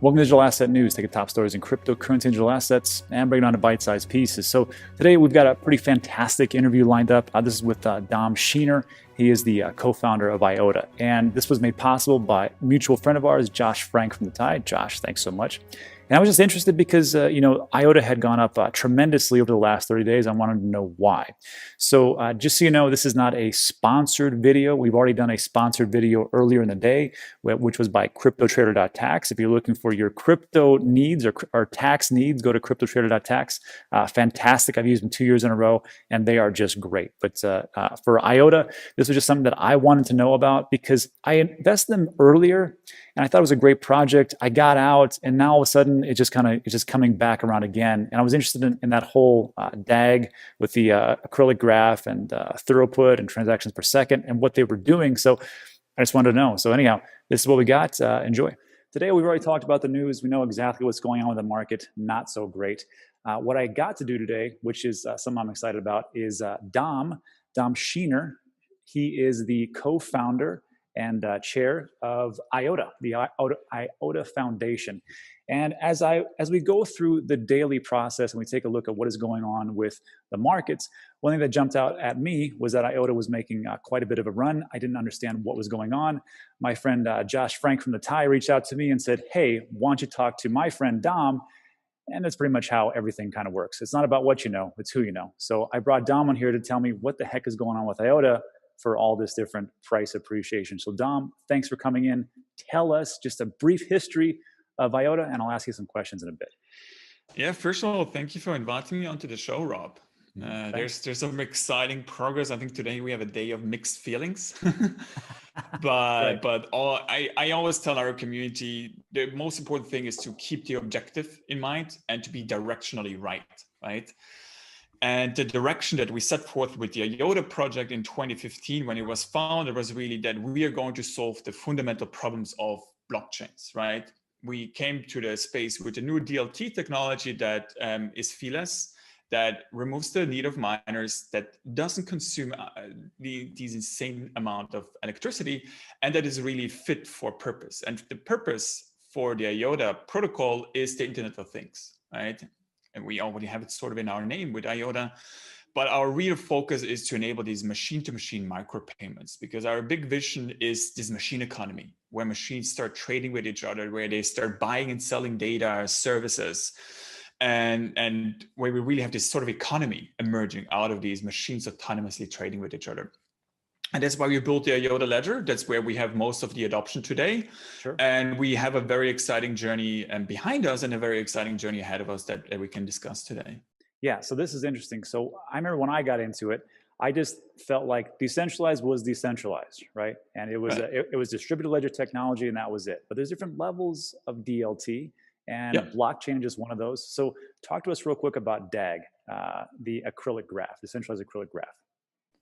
Welcome to Digital Asset News. Take the top stories in cryptocurrency and digital assets and break it down to bite-sized pieces. So today we've got a pretty fantastic interview lined up. This is with Dom Sheiner. He is the co-founder of IOTA. And this was made possible by a mutual friend of ours, Josh Frank from the Tide. Josh, thanks so much. And I was just interested because, IOTA had gone up tremendously over the last 30 days. I wanted to know why. So just so you know, this is not a sponsored video. We've already done a sponsored video earlier in the day, which was by CryptoTrader.tax. If you're looking for your crypto needs or tax needs, go to CryptoTrader.tax. Fantastic. I've used them 2 years in a row, and they are just great. But for IOTA, this was just something that I wanted to know about because I invested in them earlier, and I thought it was a great project. I got out, and now all of a sudden, it's just coming back around again. And I was interested in that whole DAG with the acrylic graph and throughput and transactions per second and what they were doing. So I just wanted to know. So anyhow, this is what we got. Enjoy. Today, we've already talked about the news. We know exactly what's going on with the market. Not so great. What I got to do today, which is something I'm excited about, is Dom Sheiner. He is the co-founder and chair of IOTA, the IOTA Foundation. And as we go through the daily process and we take a look at what is going on with the markets, one thing that jumped out at me was that IOTA was making quite a bit of a run. I didn't understand what was going on. My friend Josh Frank from the Tide reached out to me and said, "Hey, why don't you talk to my friend Dom?" And that's pretty much how everything kind of works. It's not about what you know, it's who you know. So I brought Dom on here to tell me what the heck is going on with IOTA for all this different price appreciation. So Dom, thanks for coming in. Tell us just a brief history of IOTA, and I'll ask you some questions in a bit. Yeah, first of all, thank you for inviting me onto the show, Rob. There's some exciting progress. I think today we have a day of mixed feelings. Right. But I always tell our community the most important thing is to keep the objective in mind and to be directionally right? And the direction that we set forth with the IOTA project in 2015, when it was founded, was really that we are going to solve the fundamental problems of blockchains, right? We came to the space with a new DLT technology that is feeless, that removes the need of miners, that doesn't consume these insane amount of electricity, and that is really fit for purpose. And the purpose for the IOTA protocol is the Internet of Things, right? And we already have it sort of in our name with IOTA. But our real focus is to enable these machine-to-machine micropayments, because our big vision is this machine economy, where machines start trading with each other, where they start buying and selling data, services, and where we really have this sort of economy emerging out of these machines autonomously trading with each other. And that's why we built the IOTA Ledger. That's where we have most of the adoption today. Sure. And we have a very exciting journey behind us and a very exciting journey ahead of us that we can discuss today. Yeah, so this is interesting. So I remember when I got into it, I just felt like decentralized was decentralized, right? And it was Right. it was distributed ledger technology, and that was it. But there's different levels of DLT, and blockchain is just one of those. So talk to us real quick about DAG, the acrylic graph, decentralized acrylic graph.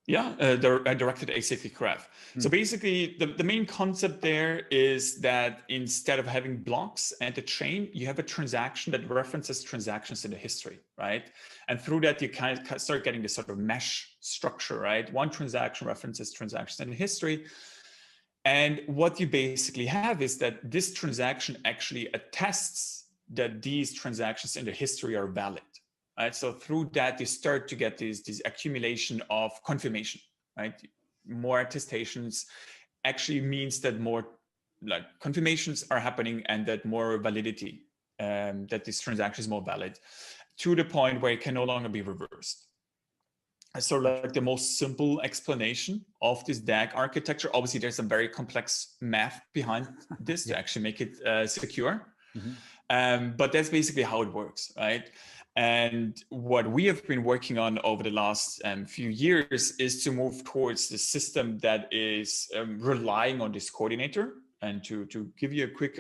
Yeah, directed acyclic graph. So basically, the main concept there is that instead of having blocks and a chain, you have a transaction that references transactions in the history, right? And through that, you kind of start getting this sort of mesh structure, right? One transaction references transactions in the history. And what you basically have is that this transaction actually attests that these transactions in the history are valid. Right? So through that, you start to get this accumulation of confirmation, right? More attestations actually means that more like confirmations are happening and that more validity, that this transaction is more valid to the point where it can no longer be reversed. So like the most simple explanation of this DAG architecture, obviously there's some very complex math behind this to actually make it secure. But that's basically how it works, right? And what we have been working on over the last few years is to move towards the system that is relying on this coordinator. And to give you a quick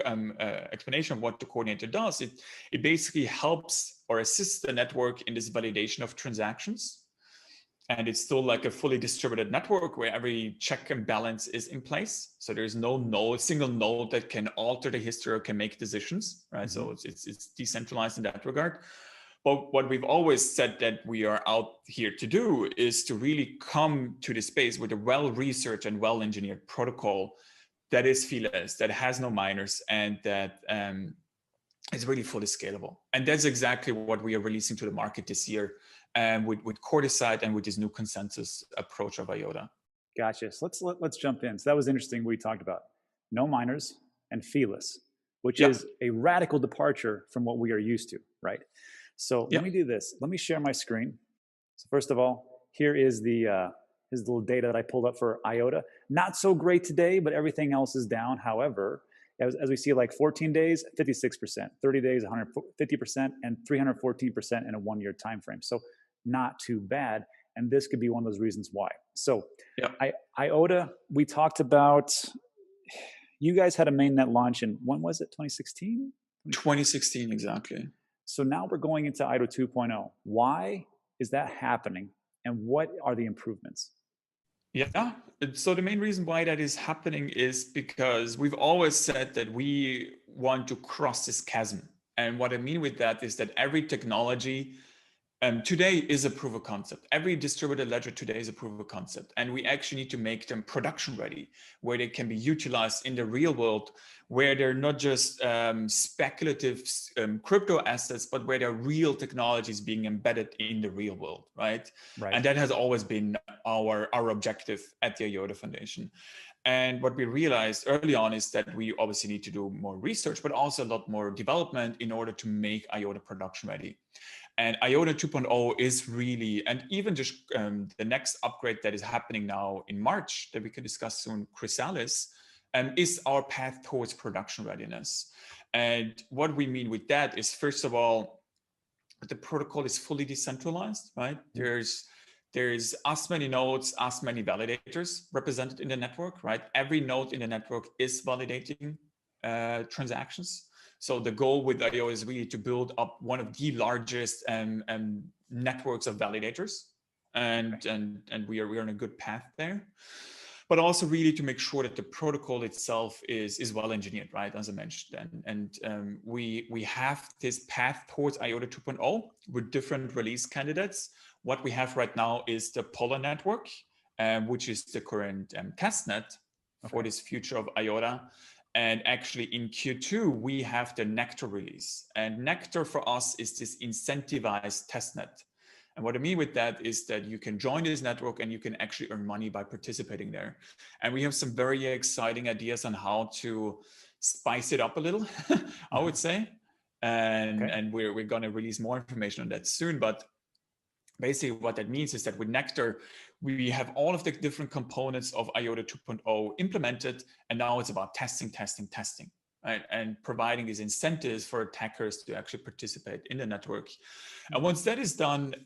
explanation of what the coordinator does, it basically helps or assists the network in this validation of transactions. And it's still like a fully distributed network where every check and balance is in place. So there's no single node that can alter the history or can make decisions, right? So it's decentralized in that regard. But what we've always said that we are out here to do is to really come to the space with a well-researched and well-engineered protocol that is feeless, that has no miners, and that is really fully scalable. And that's exactly what we are releasing to the market this year, with Corticite and with this new consensus approach of IOTA. Gotcha. So let's jump in. So that was interesting. We talked about no miners and feeless, which Yeah. is a radical departure from what we are used to, right? So Yeah. let me do this. Let me share my screen. So first of all, here is the little data that I pulled up for IOTA. Not so great today, but everything else is down. However, as we see, like 14 days, 56%, 30 days, 150%, and 314% in a 1 year time frame. So not too bad. And this could be one of those reasons why. So Yeah. IOTA, we talked about, you guys had a mainnet launch in, when was it, 2016? 2016, exactly. So now we're going into IOTA 2.0. Why is that happening? And what are the improvements? Yeah. So the main reason why that is happening is because we've always said that we want to cross this chasm. And what I mean with that is that every technology today is a proof of concept. Every distributed ledger today is a proof of concept. And we actually need to make them production ready, where they can be utilized in the real world, where they're not just speculative crypto assets, but where they're real technologies being embedded in the real world, right? Right. And that has always been our objective at the IOTA Foundation. And what we realized early on is that we obviously need to do more research, but also a lot more development in order to make IOTA production ready. And IOTA 2.0 is really, and even just the next upgrade that is happening now in March that we can discuss soon, Chrysalis, is our path towards production readiness. And what we mean with that is, first of all, the protocol is fully decentralized, right? There's as many nodes, as many validators represented in the network, right? Every node in the network is validating transactions. So the goal with IO is really to build up one of the largest networks of validators, and we are on a good path there. But also really to make sure that the protocol itself is well engineered, right? As I mentioned, and we have this path towards IOTA 2.0 with different release candidates. What we have right now is the Polar network, which is the current testnet for this future of IOTA. And actually in Q2, we have the Nectar release. And Nectar for us is this incentivized testnet. And what I mean with that is that you can join this network and you can actually earn money by participating there. And we have some very exciting ideas on how to spice it up a little, I would say. And we're going to release more information on that soon. But basically what that means is that with Nectar, we have all of the different components of IOTA 2.0 implemented, and now it's about testing, right? And providing these incentives for attackers to actually participate in the network. And once that is done,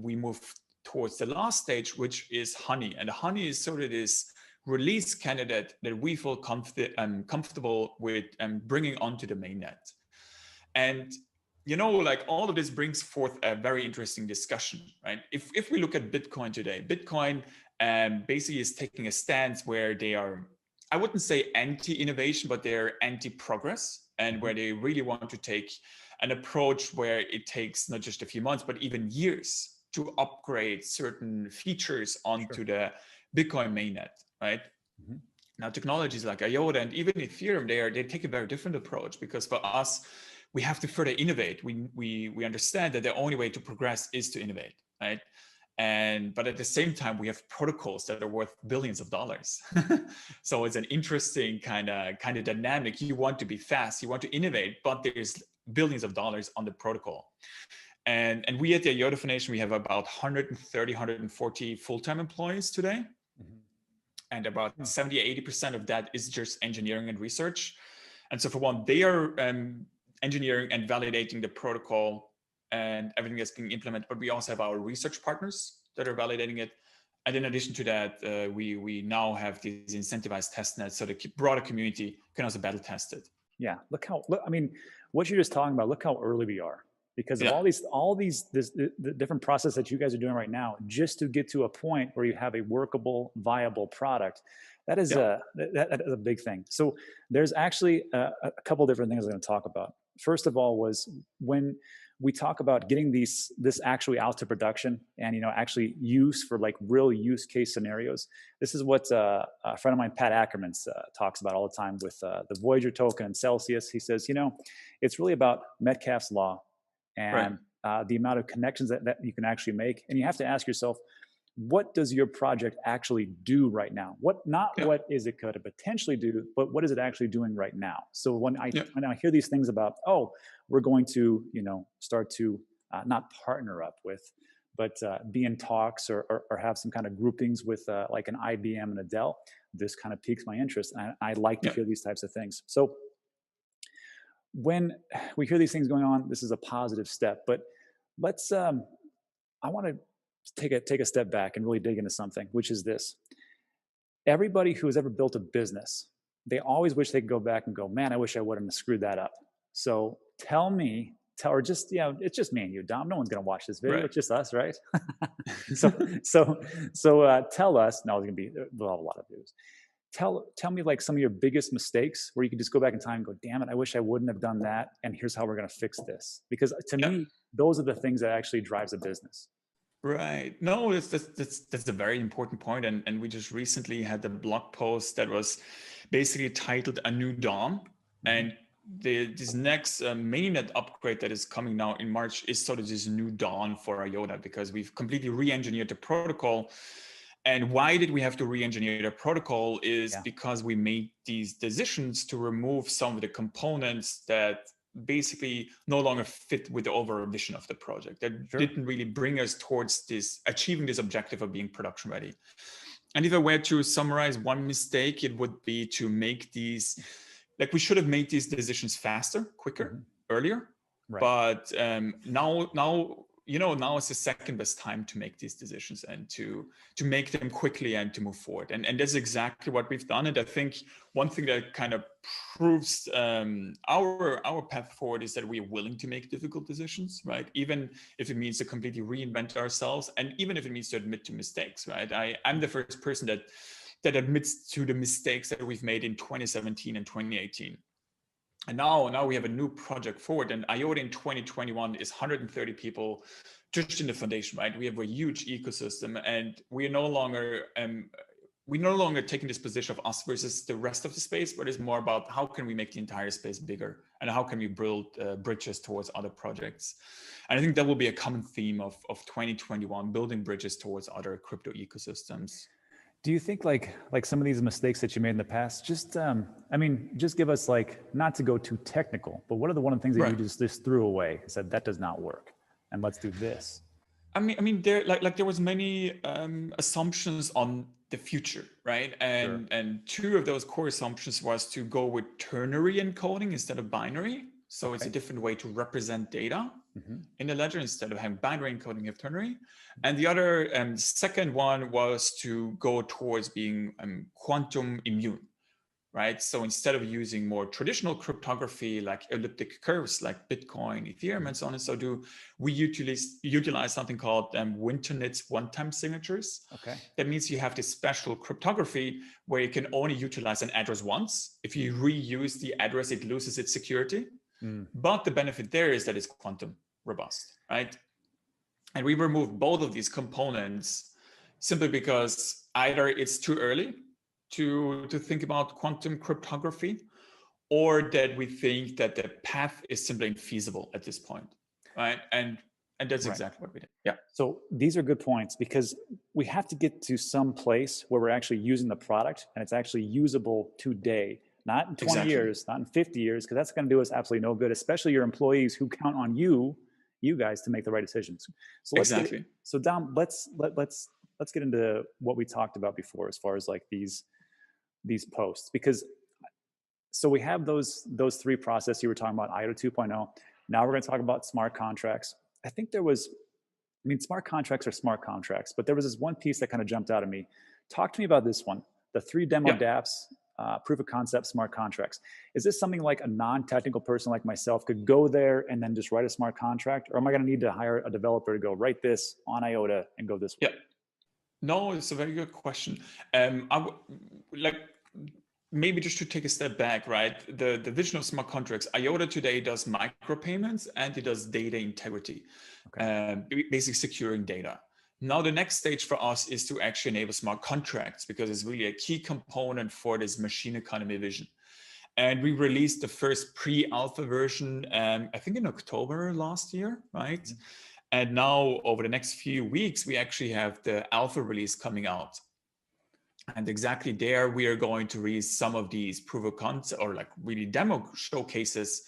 we move towards the last stage, which is Honey. And Honey is sort of this release candidate that we feel comfortable with bringing onto the mainnet. And like all of this brings forth a very interesting discussion, right? If we look at Bitcoin today, Bitcoin basically is taking a stance where they are, I wouldn't say anti-innovation, but they're anti-progress, and where they really want to take an approach where it takes not just a few months, but even years to upgrade certain features onto the Bitcoin mainnet, right? Now, technologies like IOTA and even Ethereum, they take a very different approach, because for us, we have to further innovate. We understand that the only way to progress is to innovate, right? But at the same time, we have protocols that are worth billions of dollars. So it's an interesting kind of dynamic. You want to be fast, you want to innovate, but there's billions of dollars on the protocol. And we at the IOTA Foundation, we have about 130, 140 full-time employees today. And about 70, 80% of that is just engineering and research. And so for one, they are engineering and validating the protocol and everything that's being implemented, but we also have our research partners that are validating it. And in addition to that, we now have these incentivized test nets so the broader community can also battle test it. Yeah, I mean, what you're just talking about, look how early we are, because of all these the different process that you guys are doing right now, just to get to a point where you have a workable, viable product. That is that is a big thing. So there's actually a couple different things I'm going to talk about. first of all was when we talk about getting this actually out to production and actually use for like real use case scenarios. This is what a friend of mine, Pat Ackerman, talks about all the time with the Voyager token and Celsius. He says, it's really about Metcalfe's law and the amount of connections that you can actually make. And you have to ask yourself, what does your project actually do right now? What is it could potentially do, but what is it actually doing right now? So when I hear these things about, we're going to, start to not partner up with, but be in talks or have some kind of groupings with like an IBM and a Dell, this kind of piques my interest. And I like to hear these types of things. So when we hear these things going on, this is a positive step, but let's, I want to take a step back and really dig into something, which is this. Everybody who has ever built a business, they always wish they could go back and go, man, I wish I wouldn't have screwed that up. So or just, it's just me and you, Dom. No one's going to watch this video. Right. It's just us, right? so tell us, no, it's going to be, we'll have a lot of views. Tell me like some of your biggest mistakes where you can just go back in time and go, damn it, I wish I wouldn't have done that. And here's how we're going to fix this. Because to me, those are the things that actually drives a business. Right. No, that's a very important point. And we just recently had a blog post that was basically titled A New Dawn. And this next mainnet upgrade that is coming now in March is sort of this new dawn for IOTA, because we've completely re-engineered the protocol. And why did we have to re-engineer the protocol is because we made these decisions to remove some of the components that basically no longer fit with the overall vision of the project, that didn't really bring us towards achieving this objective of being production ready. And if I were to summarize one mistake, it would be to make these, like we should have made these decisions faster, quicker, earlier. Right. But now is the second best time to make these decisions and to make them quickly and to move forward. And that's exactly what we've done. And I think one thing that kind of proves our path forward is that we are willing to make difficult decisions, right? Even if it means to completely reinvent ourselves, and even if it means to admit to mistakes, right? I'm the first person that admits to the mistakes that we've made in 2017 and 2018. And now we have a new project forward, and IOTA in 2021 is 130 people just in the foundation, right? We have a huge ecosystem, and we are no longer taking this position of us versus the rest of the space, but it's more about how can we make the entire space bigger and how can we build bridges towards other projects. And I think that will be a common theme of 2021, building bridges towards other crypto ecosystems. Do you think like some of these mistakes that you made in the past, just give us, like, not to go too technical, but what are one of the things that you just threw away and said that does not work, and let's do this? I mean, there there was many assumptions on the future, right? And two of those core assumptions was to go with ternary encoding instead of binary. So it's a different way to represent data in the ledger. Instead of having binary encoding, you have ternary. And the other second one was to go towards being quantum immune, right? So instead of using more traditional cryptography like elliptic curves like Bitcoin, Ethereum, and so on and so do, we utilize something called Winternitz one-time signatures. Okay. That means you have this special cryptography where you can only utilize an address once. If you reuse the address, it loses its security. But the benefit there is that it's quantum robust, right? And we removed both of these components simply because either it's too early to think about quantum cryptography, or that we think that the path is simply infeasible at this point, right? And that's exactly what we did. Yeah. So these are good points, because we have to get to some place where we're actually using the product and it's actually usable today. Not in 20 years, not in 50 years, because that's going to do us absolutely no good, especially your employees who count on you guys to make the right decisions. So Dom, let's get into what we talked about before, as far as like these posts, because so we have those three processes you were talking about, IOTA 2.0. Now we're going to talk about smart contracts. I think smart contracts are smart contracts, but there was this one piece that kind of jumped out at me. Talk to me about this one, the 3 demo dApps. Proof of concept smart contracts. Is this something like a non-technical person like myself could go there and then just write a smart contract? Or am I going to need to hire a developer to go write this on IOTA and go this way? No, it's a very good question. maybe just to take a step back, right? The vision of smart contracts, IOTA today does micropayments and it does data integrity, basically securing data. Now, the next stage for us is to actually enable smart contracts because it's really a key component for this machine economy vision. And we released the first pre-alpha version, I think in October last year, right? Mm-hmm. And now over the next few weeks, we actually have the alpha release coming out. And exactly there, we are going to release some of these proof of concept or like really demo showcases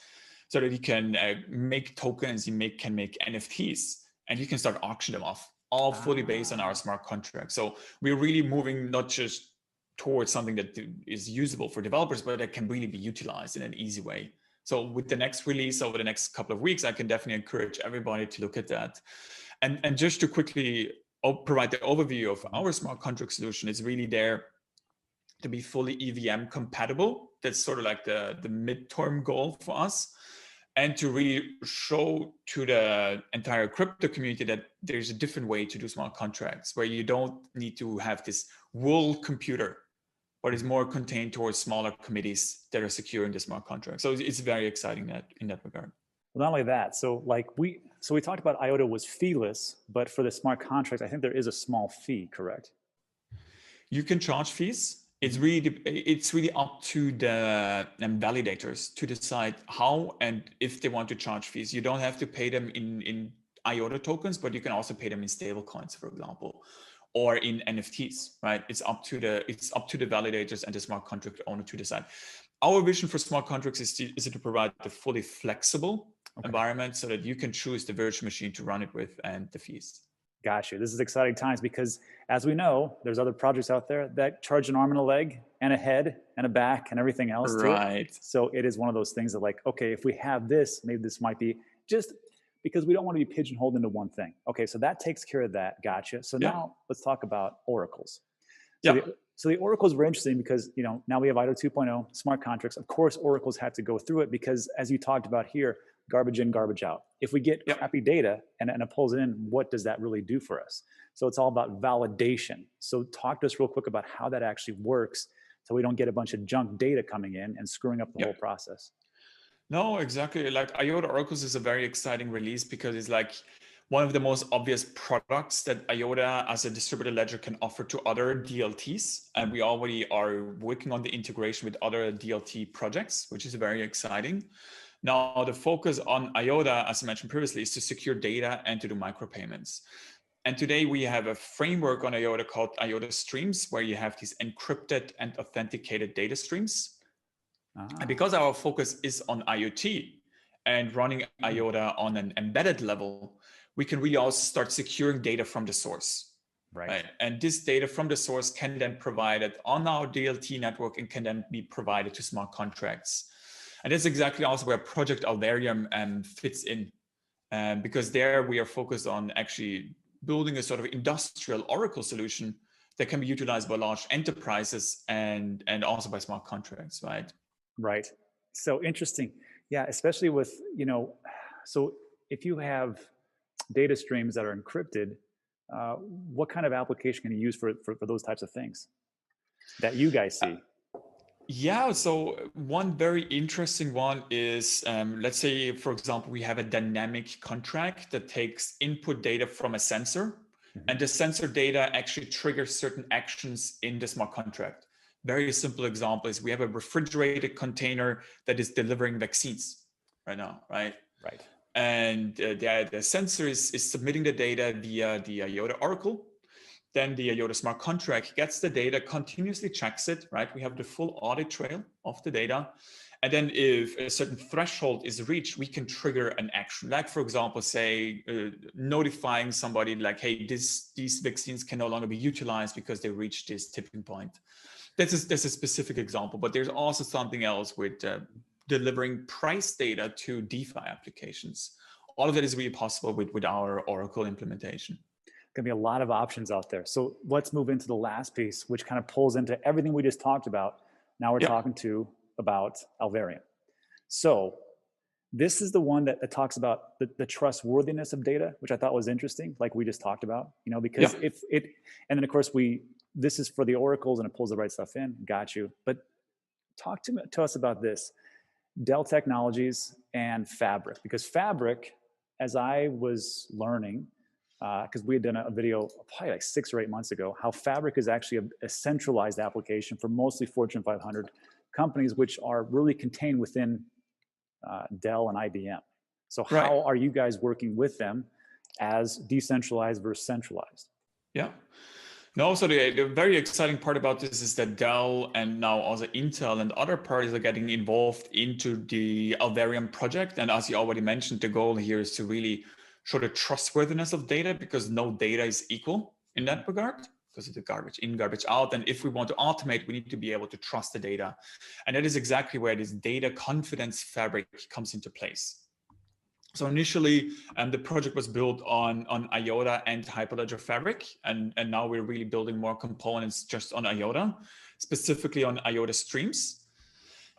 so that you can make tokens, can make NFTs, and you can start auctioning them off, all fully based on our smart contract. So we're really moving not just towards something that is usable for developers, but that can really be utilized in an easy way. So with the next release over the next couple of weeks, I can definitely encourage everybody to look at that. And just to quickly provide the overview of our smart contract solution, is really there to be fully EVM compatible. That's sort of like the midterm goal for us. And to really show to the entire crypto community that there's a different way to do smart contracts where you don't need to have this world computer, but it's more contained towards smaller committees that are securing the smart contract. So it's very exciting in that regard. Well, not only that, so we talked about IOTA was feeless, but for the smart contracts, I think there is a small fee, correct? You can charge fees. It's really up to the validators to decide how and if they want to charge fees. You don't have to pay them in IOTA tokens, but you can also pay them in stable coins, for example, or in NFTs, right? It's up to the validators and the smart contract owner to decide. Our vision for smart contracts is to provide the fully flexible environment so that you can choose the virtual machine to run it with and the fees. Got you. This is exciting times because, as we know, there's other projects out there that charge an arm and a leg and a head and a back and everything else. Right. So it is one of those things that, like, okay, if we have this, maybe this might be just because we don't want to be pigeonholed into one thing. Okay, so that takes care of that. Gotcha. So now let's talk about oracles. So the oracles were interesting because, now we have IDO 2.0, smart contracts. Of course, oracles had to go through it because, as you talked about here, garbage in, garbage out. If we get crappy data and it pulls it in, what does that really do for us? So it's all about validation. So talk to us real quick about how that actually works so we don't get a bunch of junk data coming in and screwing up the whole process. No, exactly. Like IOTA Oracles is a very exciting release because it's like one of the most obvious products that IOTA as a distributed ledger can offer to other DLTs. And we already are working on the integration with other DLT projects, which is very exciting. Now, the focus on IOTA, as I mentioned previously, is to secure data and to do micropayments. And today we have a framework on IOTA called IOTA Streams, where you have these encrypted and authenticated data streams. And because our focus is on IoT and running IOTA on an embedded level, we can really also start securing data from the source. Right. And this data from the source can then provide it on our DLT network and can then be provided to smart contracts. And that's exactly also where Project Alvarium fits in, because there we are focused on actually building a sort of industrial Oracle solution that can be utilized by large enterprises and also by smart contracts, right? Right. So interesting. Yeah, especially with, so if you have data streams that are encrypted, what kind of application can you use for those types of things that you guys see? Yeah, so one very interesting one is, let's say, for example, we have a dynamic contract that takes input data from a sensor, and the sensor data actually triggers certain actions in the smart contract. Very simple example is we have a refrigerated container that is delivering vaccines right now, right? Right. And the sensor is submitting the data via the IOTA Oracle. Then the IOTA smart contract gets the data, continuously checks it, right? We have the full audit trail of the data. And then if a certain threshold is reached, we can trigger an action. Like, for example, say, notifying somebody like, hey, these vaccines can no longer be utilized because they reached this tipping point. That's a specific example, but there's also something else with delivering price data to DeFi applications. All of that is really possible with our Oracle implementation. Going to be a lot of options out there. So let's move into the last piece, which kind of pulls into everything we just talked about. Now we're talking about Alvarium. So this is the one that talks about the trustworthiness of data, which I thought was interesting, like we just talked about, because and then of course this is for the oracles and it pulls the right stuff in, got you. But talk to us about this, Dell Technologies and Fabric, because Fabric, as I was learning, because we had done a video probably like 6 or 8 months ago, how Fabric is actually a centralized application for mostly Fortune 500 companies, which are really contained within Dell and IBM. So Right. how are you guys working with them as decentralized versus centralized? Yeah. No, so the very exciting part about this is that Dell and now also Intel and other parties are getting involved into the Alvarium project. And as you already mentioned, the goal here is to really show the trustworthiness of data, because no data is equal in that regard, because of the garbage in, garbage out. And if we want to automate, we need to be able to trust the data. And that is exactly where this data confidence fabric comes into place. So initially, the project was built on IOTA and Hyperledger Fabric, and now we're really building more components just on IOTA, specifically on IOTA Streams.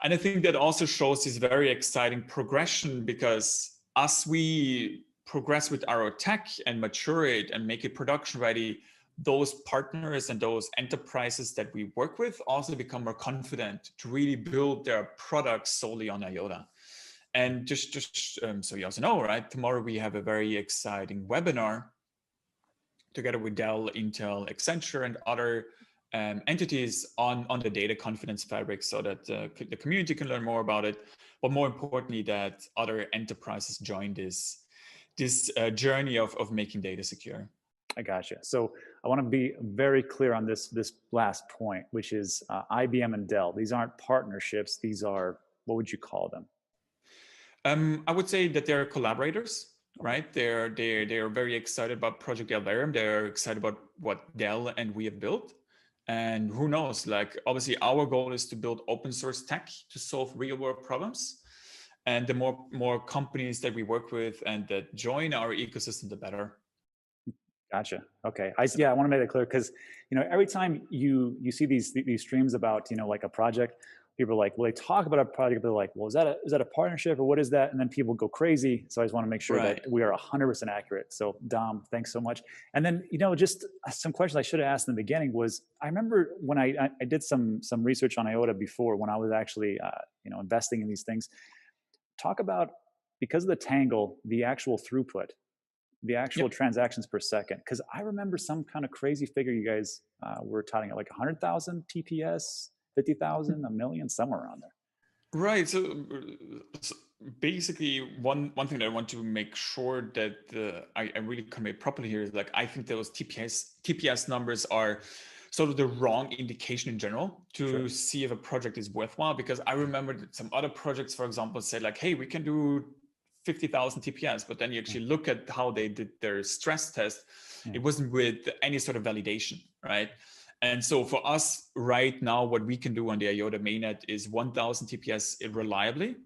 And I think that also shows this very exciting progression, because as we progress with our tech and mature it and make it production ready, those partners and those enterprises that we work with also become more confident to really build their products solely on IOTA. And just so you also know, right, tomorrow we have a very exciting webinar together with Dell, Intel, Accenture, and other entities on the data confidence fabric, so that the community can learn more about it, but more importantly, that other enterprises join this journey of making data secure. I gotcha. So I want to be very clear on this last point, which is IBM and Dell. These aren't partnerships. These are, what would you call them? I would say that they're collaborators, right? They're very excited about Project Alvarium. They're excited about what Dell and we have built. And who knows, like obviously our goal is to build open source tech to solve real world problems. And the more companies that we work with and that join our ecosystem, the better. Gotcha. Okay. I want to make that clear, because every time you see these streams about like a project, people are like, well, they talk about a project, they're like, well, is that a partnership or what is that? And then people go crazy. So I just want to make sure that we are 100% accurate. So Dom, thanks so much. And then just some questions I should have asked in the beginning was, I remember when I did some research on IOTA before, when I was actually investing in these things. Talk about, because of the Tangle, the actual throughput, the actual transactions per second. Because I remember some kind of crazy figure you guys were touting at, like 100,000 TPS, 50,000, a million, somewhere around there. Right. So basically, one thing that I want to make sure that I really convey properly here is, like, I think those TPS numbers are sort of the wrong indication in general to see if a project is worthwhile. Because I remember that some other projects, for example, said like, hey, we can do 50,000 TPS, but then you actually look at how they did their stress test. It wasn't with any sort of validation, right? And so for us right now, what we can do on the IOTA mainnet is 1,000 TPS reliably,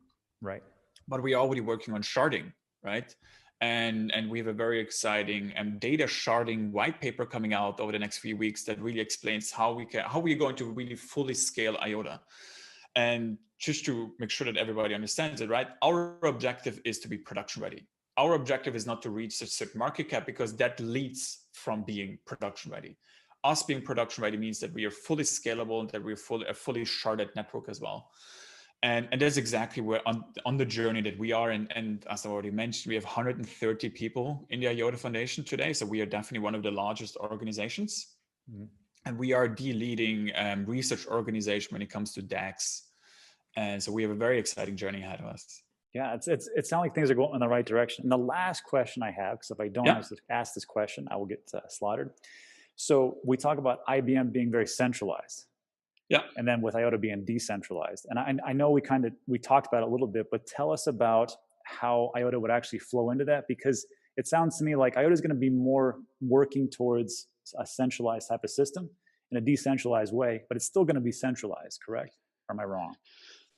right? But we're already working on sharding, right? And we have a very exciting data sharding white paper coming out over the next few weeks that really explains how we're going to really fully scale IOTA. And just to make sure that everybody understands it, right? Our objective is to be production ready. Our objective is not to reach a certain market cap, because that leads from being production ready. Us being production ready means that we are fully scalable and that we're a fully sharded network as well. And that's exactly where on the journey that we are. And as I already mentioned, we have 130 people in the IOTA Foundation today. So we are definitely one of the largest organizations. Mm-hmm. And we are the leading research organization when it comes to DAX. And so we have a very exciting journey ahead of us. Yeah, it sounds like things are going in the right direction. And the last question I have, because if I don't ask this question, I will get slaughtered. So we talk about IBM being very centralized. Yeah. And then with IOTA being decentralized. And I know we talked about it a little bit, but tell us about how IOTA would actually flow into that, because it sounds to me like IOTA is going to be more working towards a centralized type of system in a decentralized way, but it's still going to be centralized, correct? Or am I wrong?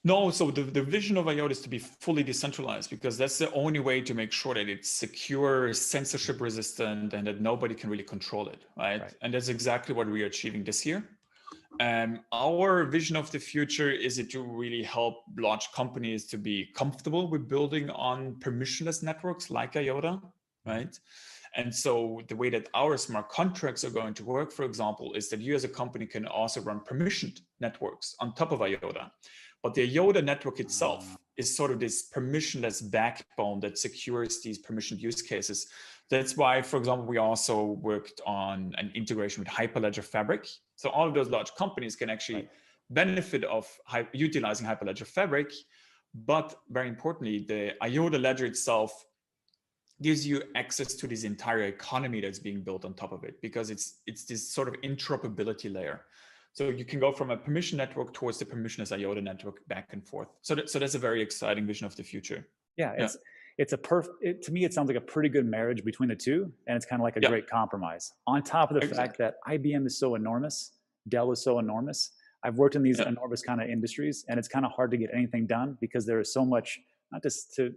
No, so the vision of IOTA is to be fully decentralized, because that's the only way to make sure that it's secure, censorship resistant, and that nobody can really control it, right? And that's exactly what we are achieving this year. Our vision of the future is to really help large companies to be comfortable with building on permissionless networks like IOTA, right? And so the way that our smart contracts are going to work, for example, is that you as a company can also run permissioned networks on top of IOTA. But the IOTA network itself is sort of this permissionless backbone that secures these permissioned use cases. That's why, for example, we also worked on an integration with Hyperledger Fabric. So all of those large companies can actually benefit of utilizing Hyperledger Fabric. But very importantly, the IOTA ledger itself gives you access to this entire economy that's being built on top of it, because it's this sort of interoperability layer. So you can go from a permission network towards the permissionless IOTA network back and forth. So that's a very exciting vision of the future. Yeah, it's a to me, it sounds like a pretty good marriage between the two, and it's kind of like a great compromise. On top of the fact that IBM is so enormous, Dell is so enormous. I've worked in these enormous kind of industries, and it's kind of hard to get anything done because there is so much, not just to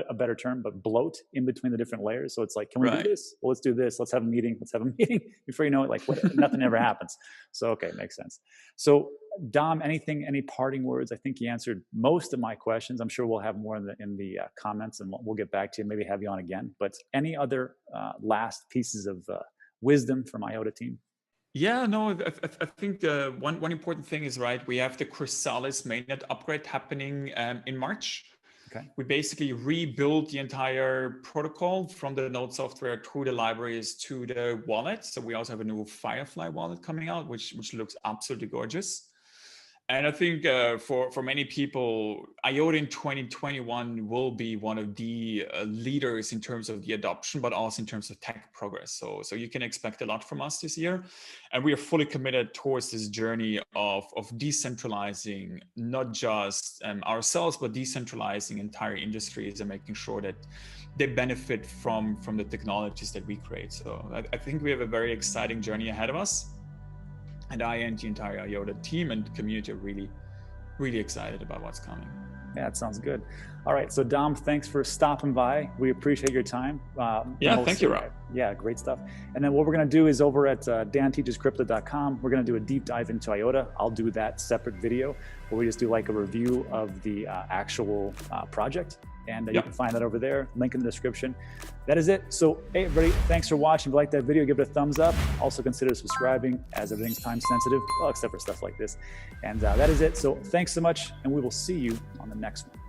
a better term, but bloat in between the different layers. So it's like, can we do this? Well, let's do this. Let's have a meeting. Let's have a meeting. Before you know it, like nothing ever happens. So, okay, makes sense. So Dom, any parting words? I think you answered most of my questions. I'm sure we'll have more in the comments, and we'll get back to you, maybe have you on again. But any other last pieces of wisdom from IOTA team? Yeah, no, I think one important thing is, right, we have the Chrysalis mainnet upgrade happening in March. Okay. We basically rebuilt the entire protocol from the node software through the libraries to the wallet. So we also have a new Firefly wallet coming out, which looks absolutely gorgeous. And I think for many people, IOTA in 2021 will be one of the leaders in terms of the adoption, but also in terms of tech progress. So you can expect a lot from us this year. And we are fully committed towards this journey of decentralizing not just ourselves, but decentralizing entire industries and making sure that they benefit from the technologies that we create. So I think we have a very exciting journey ahead of us. And I and the entire IOTA team and community are really, really excited about what's coming. Yeah, that sounds good. All right. So Dom, thanks for stopping by. We appreciate your time. Thank you, Rob. Yeah, great stuff. And then what we're going to do is over at danteachescrypto.com, we're going to do a deep dive into IOTA. I'll do that separate video where we just do like a review of the actual project. And you can find that over there, link in the description. That is it. So, hey, everybody, thanks for watching. If you like that video, give it a thumbs up. Also consider subscribing, as everything's time sensitive, well, except for stuff like this. And that is it. So thanks so much, and we will see you on the next one.